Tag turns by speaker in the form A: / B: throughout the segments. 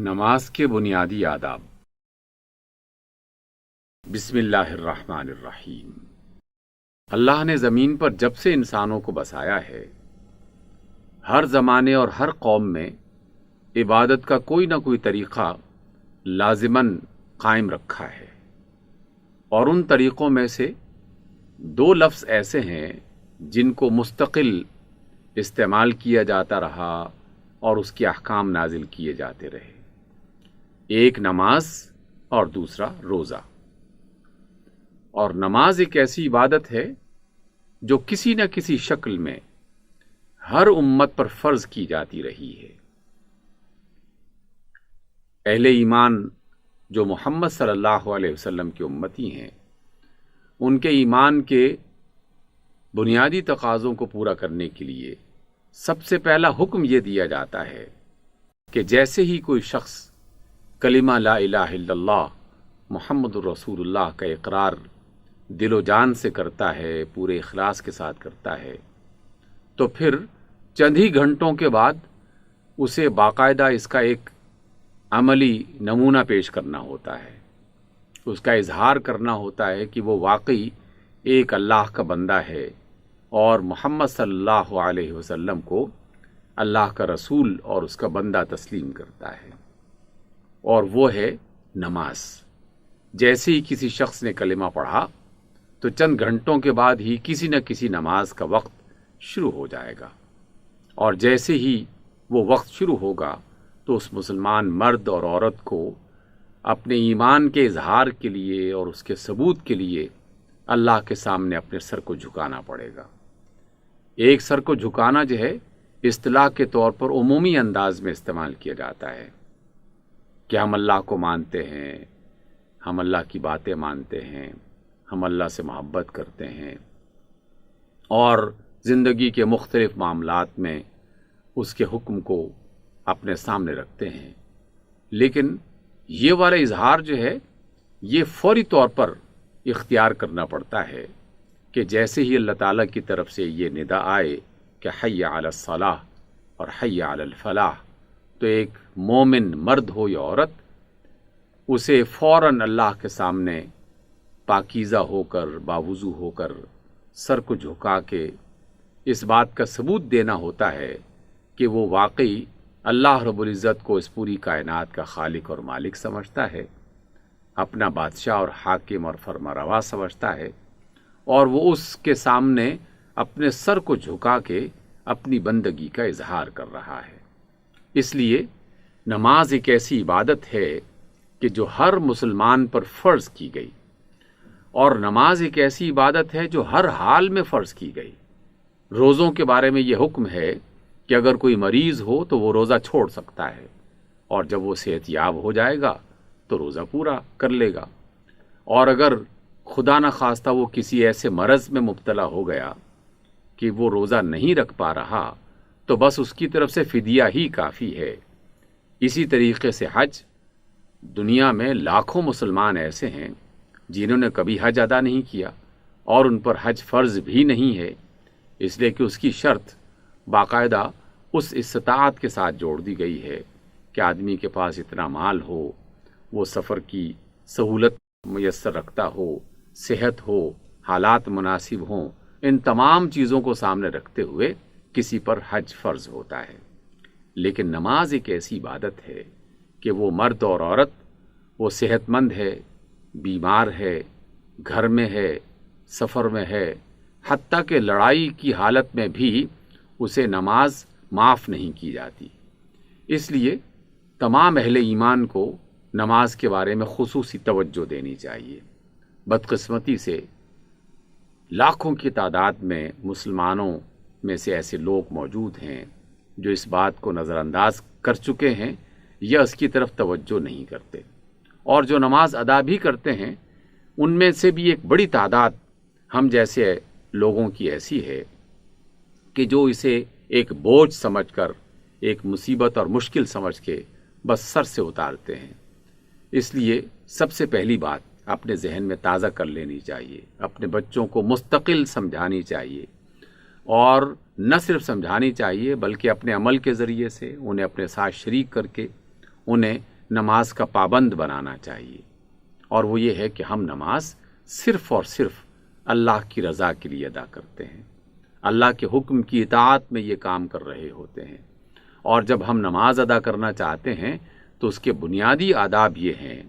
A: نماز کے بنیادی آداب۔ بسم اللہ الرحمن الرحیم۔ اللہ نے زمین پر جب سے انسانوں کو بسایا ہے، ہر زمانے اور ہر قوم میں عبادت کا کوئی نہ کوئی طریقہ لازماً قائم رکھا ہے، اور ان طریقوں میں سے دو لفظ ایسے ہیں جن کو مستقل استعمال کیا جاتا رہا اور اس کے احکام نازل کیے جاتے رہے، ایک نماز اور دوسرا روزہ۔ اور نماز ایک ایسی عبادت ہے جو کسی نہ کسی شکل میں ہر امت پر فرض کی جاتی رہی ہے۔ اہل ایمان جو محمد صلی اللہ علیہ وسلم کے امتی ہیں، ان کے ایمان کے بنیادی تقاضوں کو پورا کرنے کے لیے سب سے پہلا حکم یہ دیا جاتا ہے کہ جیسے ہی کوئی شخص کلمہ لا الہ الا اللہ محمد الرسول اللہ کا اقرار دل و جان سے کرتا ہے، پورے اخلاص کے ساتھ کرتا ہے، تو پھر چند ہی گھنٹوں کے بعد اسے باقاعدہ اس کا ایک عملی نمونہ پیش کرنا ہوتا ہے، اس کا اظہار کرنا ہوتا ہے کہ وہ واقعی ایک اللہ کا بندہ ہے اور محمد صلی اللہ علیہ وسلم کو اللہ کا رسول اور اس کا بندہ تسلیم کرتا ہے، اور وہ ہے نماز۔ جیسے ہی کسی شخص نے کلمہ پڑھا تو چند گھنٹوں کے بعد ہی کسی نہ کسی نماز کا وقت شروع ہو جائے گا، اور جیسے ہی وہ وقت شروع ہوگا تو اس مسلمان مرد اور عورت کو اپنے ایمان کے اظہار کے لیے اور اس کے ثبوت کے لیے اللہ کے سامنے اپنے سر کو جھکانا پڑے گا۔ ایک سر کو جھکانا جو ہے اصطلاح کے طور پر عمومی انداز میں استعمال کیا جاتا ہے کہ ہم اللہ کو مانتے ہیں، ہم اللہ کی باتیں مانتے ہیں، ہم اللہ سے محبت کرتے ہیں، اور زندگی کے مختلف معاملات میں اس کے حکم کو اپنے سامنے رکھتے ہیں۔ لیکن یہ والا اظہار جو ہے یہ فوری طور پر اختیار کرنا پڑتا ہے کہ جیسے ہی اللہ تعالیٰ کی طرف سے یہ ندا آئے کہ حی علی الصلاح اور حی علی الفلاح، تو ایک مومن مرد ہو یا عورت اسے فوراً اللہ کے سامنے پاکیزہ ہو کر، باوضو ہو کر، سر کو جھکا کے اس بات کا ثبوت دینا ہوتا ہے کہ وہ واقعی اللہ رب العزت کو اس پوری کائنات کا خالق اور مالک سمجھتا ہے، اپنا بادشاہ اور حاکم اور فرمانروا سمجھتا ہے، اور وہ اس کے سامنے اپنے سر کو جھکا کے اپنی بندگی کا اظہار کر رہا ہے۔ اس لیے نماز ایک ایسی عبادت ہے کہ جو ہر مسلمان پر فرض کی گئی، اور نماز ایک ایسی عبادت ہے جو ہر حال میں فرض کی گئی۔ روزوں کے بارے میں یہ حکم ہے کہ اگر کوئی مریض ہو تو وہ روزہ چھوڑ سکتا ہے، اور جب وہ صحت یاب ہو جائے گا تو روزہ پورا کر لے گا، اور اگر خدا نہ خواستہ وہ کسی ایسے مرض میں مبتلا ہو گیا کہ وہ روزہ نہیں رکھ پا رہا تو بس اس کی طرف سے فدیہ ہی کافی ہے۔ اسی طریقے سے حج، دنیا میں لاکھوں مسلمان ایسے ہیں جنہوں نے کبھی حج ادا نہیں کیا، اور ان پر حج فرض بھی نہیں ہے، اس لیے کہ اس کی شرط باقاعدہ اس استطاعت کے ساتھ جوڑ دی گئی ہے کہ آدمی کے پاس اتنا مال ہو، وہ سفر کی سہولت میسر رکھتا ہو، صحت ہو، حالات مناسب ہوں، ان تمام چیزوں کو سامنے رکھتے ہوئے کسی پر حج فرض ہوتا ہے۔ لیکن نماز ایک ایسی عبادت ہے کہ وہ مرد اور عورت، وہ صحت مند ہے، بیمار ہے، گھر میں ہے، سفر میں ہے، حتیٰ کہ لڑائی کی حالت میں بھی اسے نماز معاف نہیں کی جاتی۔ اس لیے تمام اہل ایمان کو نماز کے بارے میں خصوصی توجہ دینی چاہیے۔ بدقسمتی سے لاکھوں کی تعداد میں مسلمانوں میں سے ایسے لوگ موجود ہیں جو اس بات کو نظر انداز کر چکے ہیں یا اس کی طرف توجہ نہیں کرتے، اور جو نماز ادا بھی کرتے ہیں ان میں سے بھی ایک بڑی تعداد ہم جیسے لوگوں کی ایسی ہے کہ جو اسے ایک بوجھ سمجھ کر، ایک مصیبت اور مشکل سمجھ کے بس سر سے اتارتے ہیں۔ اس لیے سب سے پہلی بات اپنے ذہن میں تازہ کر لینی چاہیے، اپنے بچوں کو مستقل سمجھانی چاہیے، اور نہ صرف سمجھانی چاہیے بلکہ اپنے عمل کے ذریعے سے انہیں اپنے ساتھ شریک کر کے انہیں نماز کا پابند بنانا چاہیے، اور وہ یہ ہے کہ ہم نماز صرف اور صرف اللہ کی رضا کے لیے ادا کرتے ہیں، اللہ کے حکم کی اطاعت میں یہ کام کر رہے ہوتے ہیں۔ اور جب ہم نماز ادا کرنا چاہتے ہیں تو اس کے بنیادی آداب یہ ہیں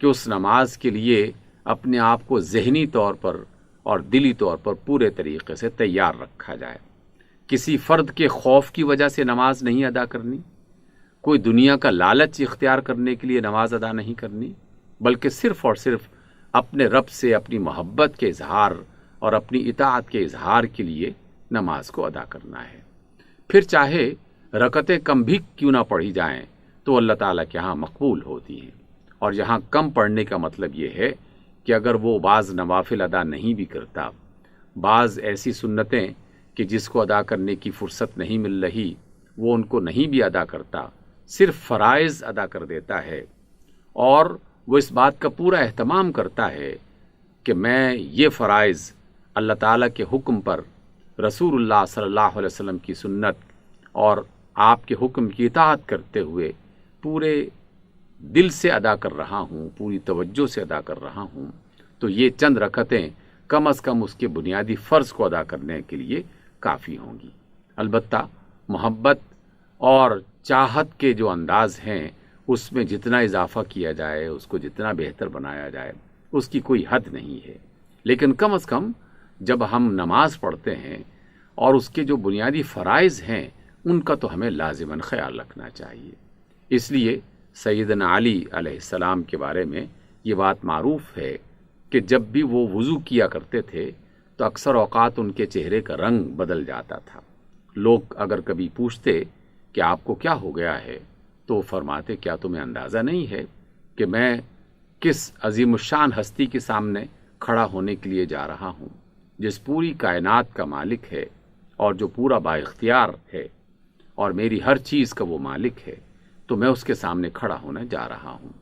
A: کہ اس نماز کے لیے اپنے آپ کو ذہنی طور پر اور دلی طور پر پورے طریقے سے تیار رکھا جائے۔ کسی فرد کے خوف کی وجہ سے نماز نہیں ادا کرنی، کوئی دنیا کا لالچ اختیار کرنے کے لیے نماز ادا نہیں کرنی، بلکہ صرف اور صرف اپنے رب سے اپنی محبت کے اظہار اور اپنی اطاعت کے اظہار کے لیے نماز کو ادا کرنا ہے۔ پھر چاہے رکعتیں کم بھی کیوں نہ پڑھی جائیں تو اللہ تعالیٰ کے ہاں مقبول ہوتی ہیں۔ اور یہاں کم پڑھنے کا مطلب یہ ہے کہ اگر وہ بعض نوافل ادا نہیں بھی کرتا، بعض ایسی سنتیں کہ جس کو ادا کرنے کی فرصت نہیں مل رہی وہ ان کو نہیں بھی ادا کرتا، صرف فرائض ادا کر دیتا ہے، اور وہ اس بات کا پورا اہتمام کرتا ہے کہ میں یہ فرائض اللہ تعالیٰ کے حکم پر، رسول اللہ صلی اللہ علیہ وسلم کی سنت اور آپ کے حکم کی اطاعت کرتے ہوئے پورے دل سے ادا کر رہا ہوں، پوری توجہ سے ادا کر رہا ہوں، تو یہ چند رکعتیں کم از کم اس کے بنیادی فرض کو ادا کرنے کے لیے کافی ہوں گی۔ البتہ محبت اور چاہت کے جو انداز ہیں اس میں جتنا اضافہ کیا جائے، اس کو جتنا بہتر بنایا جائے، اس کی کوئی حد نہیں ہے، لیکن کم از کم جب ہم نماز پڑھتے ہیں اور اس کے جو بنیادی فرائض ہیں ان کا تو ہمیں لازماً خیال رکھنا چاہیے۔ اس لیے سیدنا علی علیہ السلام کے بارے میں یہ بات معروف ہے کہ جب بھی وہ وضو کیا کرتے تھے تو اکثر اوقات ان کے چہرے کا رنگ بدل جاتا تھا۔ لوگ اگر کبھی پوچھتے کہ آپ کو کیا ہو گیا ہے تو وہ فرماتے، کیا تمہیں اندازہ نہیں ہے کہ میں کس عظیم الشان ہستی کے سامنے کھڑا ہونے کے لیے جا رہا ہوں، جس پوری کائنات کا مالک ہے اور جو پورا با اختیار ہے اور میری ہر چیز کا وہ مالک ہے، تو میں اس کے سامنے کھڑا ہونے جا رہا ہوں۔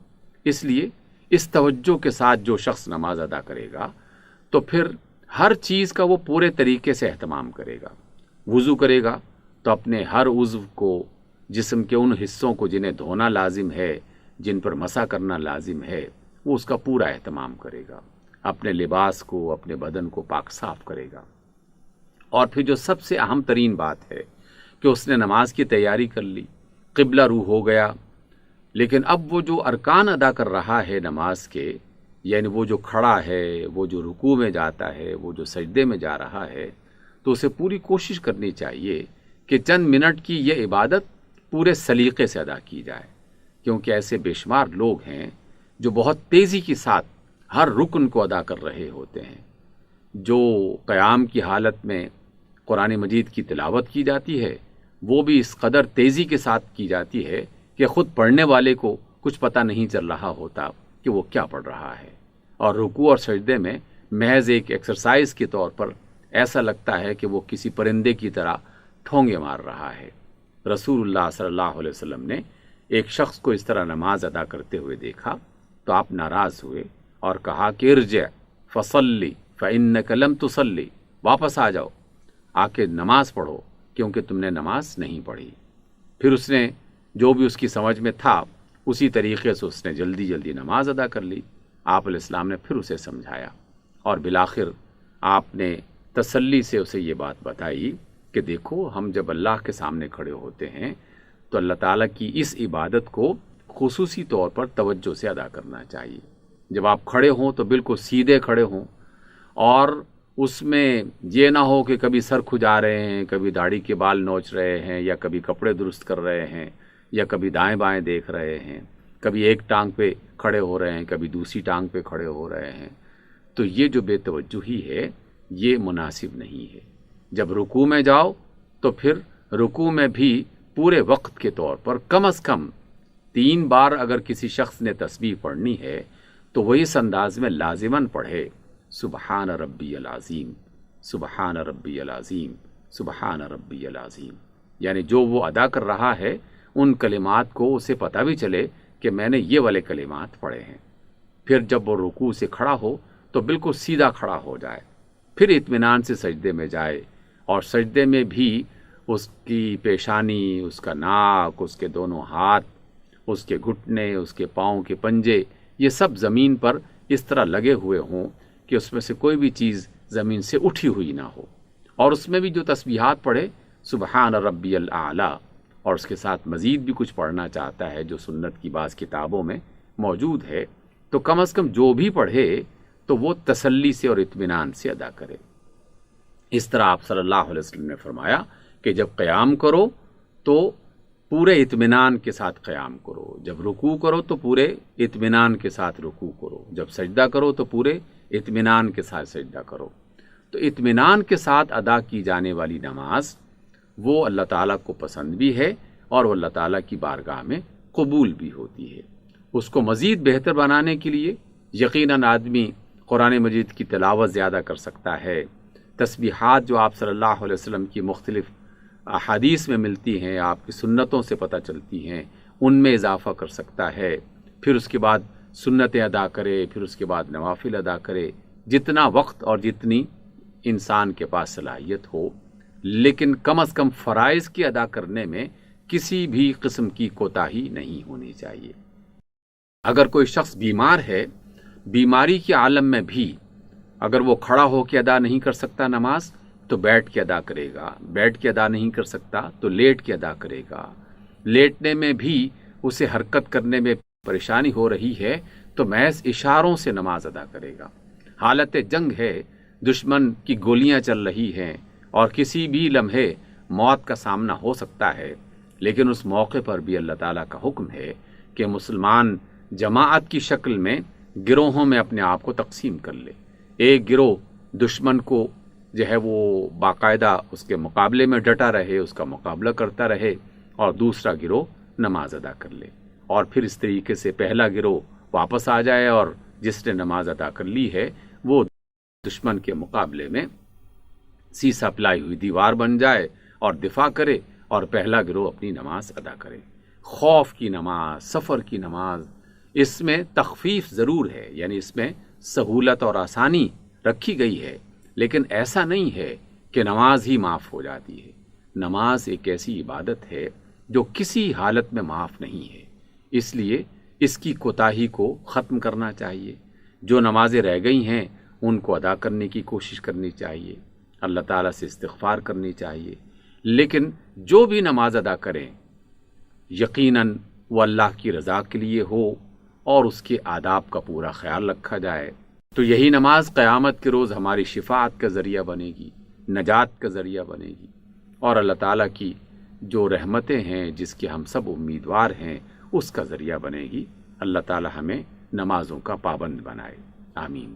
A: اس لیے اس توجہ کے ساتھ جو شخص نماز ادا کرے گا تو پھر ہر چیز کا وہ پورے طریقے سے اہتمام کرے گا۔ وضو کرے گا تو اپنے ہر عضو کو، جسم کے ان حصوں کو جنہیں دھونا لازم ہے، جن پر مسح کرنا لازم ہے، وہ اس کا پورا اہتمام کرے گا۔ اپنے لباس کو، اپنے بدن کو پاک صاف کرے گا۔ اور پھر جو سب سے اہم ترین بات ہے کہ اس نے نماز کی تیاری کر لی، قبلہ رو ہو گیا، لیکن اب وہ جو ارکان ادا کر رہا ہے نماز کے، یعنی وہ جو کھڑا ہے، وہ جو رکوع میں جاتا ہے، وہ جو سجدے میں جا رہا ہے، تو اسے پوری کوشش کرنی چاہیے کہ چند منٹ کی یہ عبادت پورے سلیقے سے ادا کی جائے، کیونکہ ایسے بے شمار لوگ ہیں جو بہت تیزی کے ساتھ ہر رکن کو ادا کر رہے ہوتے ہیں۔ جو قیام کی حالت میں قرآن مجید کی تلاوت کی جاتی ہے وہ بھی اس قدر تیزی کے ساتھ کی جاتی ہے کہ خود پڑھنے والے کو کچھ پتہ نہیں چل رہا ہوتا کہ وہ کیا پڑھ رہا ہے، اور رکوع اور سجدے میں محض ایک ایکسرسائز کے طور پر ایسا لگتا ہے کہ وہ کسی پرندے کی طرح ٹھونگے مار رہا ہے۔ رسول اللہ صلی اللہ علیہ وسلم نے ایک شخص کو اس طرح نماز ادا کرتے ہوئے دیکھا تو آپ ناراض ہوئے اور کہا کہ ارجع فصلی فإنک لم تصلی، واپس آ جاؤ، آ کے نماز پڑھو کیونکہ تم نے نماز نہیں پڑھی۔ پھر اس نے جو بھی اس کی سمجھ میں تھا اسی طریقے سے اس نے جلدی جلدی نماز ادا کر لی۔ آپ علیہ السلام نے پھر اسے سمجھایا اور بالآخر آپ نے تسلی سے اسے یہ بات بتائی کہ دیکھو، ہم جب اللہ کے سامنے کھڑے ہوتے ہیں تو اللہ تعالیٰ کی اس عبادت کو خصوصی طور پر توجہ سے ادا کرنا چاہیے۔ جب آپ کھڑے ہوں تو بالکل سیدھے کھڑے ہوں، اور اس میں یہ نہ ہو کہ کبھی سر کھجا رہے ہیں، کبھی داڑھی کے بال نوچ رہے ہیں، یا کبھی کپڑے درست کر رہے ہیں، یا کبھی دائیں بائیں دیکھ رہے ہیں، کبھی ایک ٹانگ پہ کھڑے ہو رہے ہیں، کبھی دوسری ٹانگ پہ کھڑے ہو رہے ہیں۔ تو یہ جو بے توجہی ہے یہ مناسب نہیں ہے۔ جب رکوع میں جاؤ تو پھر رکوع میں بھی پورے وقت کے طور پر کم از کم 3 بار اگر کسی شخص نے تسبیح پڑھنی ہے تو وہ اس انداز میں لازماً پڑھے، سبحان ربی العظیم، سبحان ربی العظیم، سبحان ربی العظیم، یعنی جو وہ ادا کر رہا ہے ان کلمات کو اسے پتہ بھی چلے کہ میں نے یہ والے کلمات پڑھے ہیں۔ پھر جب وہ رکوع سے کھڑا ہو تو بالکل سیدھا کھڑا ہو جائے، پھر اطمینان سے سجدے میں جائے، اور سجدے میں بھی اس کی پیشانی، اس کا ناک، اس کے دونوں ہاتھ، اس کے گھٹنے، اس کے پاؤں کے پنجے، یہ سب زمین پر اس طرح لگے ہوئے ہوں کہ اس میں سے کوئی بھی چیز زمین سے اٹھی ہوئی نہ ہو، اور اس میں بھی جو تسبیحات پڑھے سبحان ربی الاعلیٰ، اور اس کے ساتھ مزید بھی کچھ پڑھنا چاہتا ہے جو سنت کی بعض کتابوں میں موجود ہے، تو کم از کم جو بھی پڑھے تو وہ تسلی سے اور اطمینان سے ادا کرے۔ اس طرح آپ صلی اللہ علیہ وسلم نے فرمایا کہ جب قیام کرو تو پورے اطمینان کے ساتھ قیام کرو، جب رکوع کرو تو پورے اطمینان کے ساتھ رکوع کرو، جب سجدہ کرو تو پورے اطمینان کے ساتھ سجدہ کرو۔ تو اطمینان کے ساتھ ادا کی جانے والی نماز وہ اللہ تعالیٰ کو پسند بھی ہے اور وہ اللہ تعالیٰ کی بارگاہ میں قبول بھی ہوتی ہے۔ اس کو مزید بہتر بنانے کے لیے یقیناً آدمی قرآن مجید کی تلاوت زیادہ کر سکتا ہے، تسبیحات جو آپ صلی اللہ علیہ وسلم کی مختلف احادیث میں ملتی ہیں، آپ کی سنتوں سے پتہ چلتی ہیں، ان میں اضافہ کر سکتا ہے، پھر اس کے بعد سنتیں ادا کرے، پھر اس کے بعد نوافل ادا کرے، جتنا وقت اور جتنی انسان کے پاس صلاحیت ہو، لیکن کم از کم فرائض کی ادا کرنے میں کسی بھی قسم کی کوتاہی نہیں ہونی چاہیے۔ اگر کوئی شخص بیمار ہے، بیماری کے عالم میں بھی اگر وہ کھڑا ہو کے ادا نہیں کر سکتا نماز تو بیٹھ کے ادا کرے گا، بیٹھ کے ادا نہیں کر سکتا تو لیٹ کے ادا کرے گا، لیٹنے میں بھی اسے حرکت کرنے میں پریشانی ہو رہی ہے تو محض اشاروں سے نماز ادا کرے گا۔ حالت جنگ ہے، دشمن کی گولیاں چل رہی ہیں اور کسی بھی لمحے موت کا سامنا ہو سکتا ہے، لیکن اس موقع پر بھی اللہ تعالیٰ کا حکم ہے کہ مسلمان جماعت کی شکل میں گروہوں میں اپنے آپ کو تقسیم کر لے۔ ایک گروہ دشمن کو جو ہے وہ باقاعدہ اس کے مقابلے میں ڈٹا رہے، اس کا مقابلہ کرتا رہے، اور دوسرا گروہ نماز ادا کر لے، اور پھر اس طریقے سے پہلا گروہ واپس آ جائے اور جس نے نماز ادا کر لی ہے وہ دشمن کے مقابلے میں سیسا پلائی ہوئی دیوار بن جائے اور دفاع کرے، اور پہلا گروہ اپنی نماز ادا کرے۔ خوف کی نماز، سفر کی نماز، اس میں تخفیف ضرور ہے، یعنی اس میں سہولت اور آسانی رکھی گئی ہے، لیکن ایسا نہیں ہے کہ نماز ہی معاف ہو جاتی ہے۔ نماز ایک ایسی عبادت ہے جو کسی حالت میں معاف نہیں ہے، اس لیے اس کی کوتاہی کو ختم کرنا چاہیے۔ جو نمازیں رہ گئی ہیں ان کو ادا کرنے کی کوشش کرنی چاہیے، اللہ تعالیٰ سے استغفار کرنی چاہیے، لیکن جو بھی نماز ادا کریں یقیناً وہ اللہ کی رضا کے لیے ہو اور اس کے آداب کا پورا خیال رکھا جائے، تو یہی نماز قیامت کے روز ہماری شفاعت کا ذریعہ بنے گی، نجات کا ذریعہ بنے گی، اور اللہ تعالیٰ کی جو رحمتیں ہیں جس کے ہم سب امیدوار ہیں اس کا ذریعہ بنے گی۔ اللہ تعالیٰ ہمیں نمازوں کا پابند بنائے، آمین۔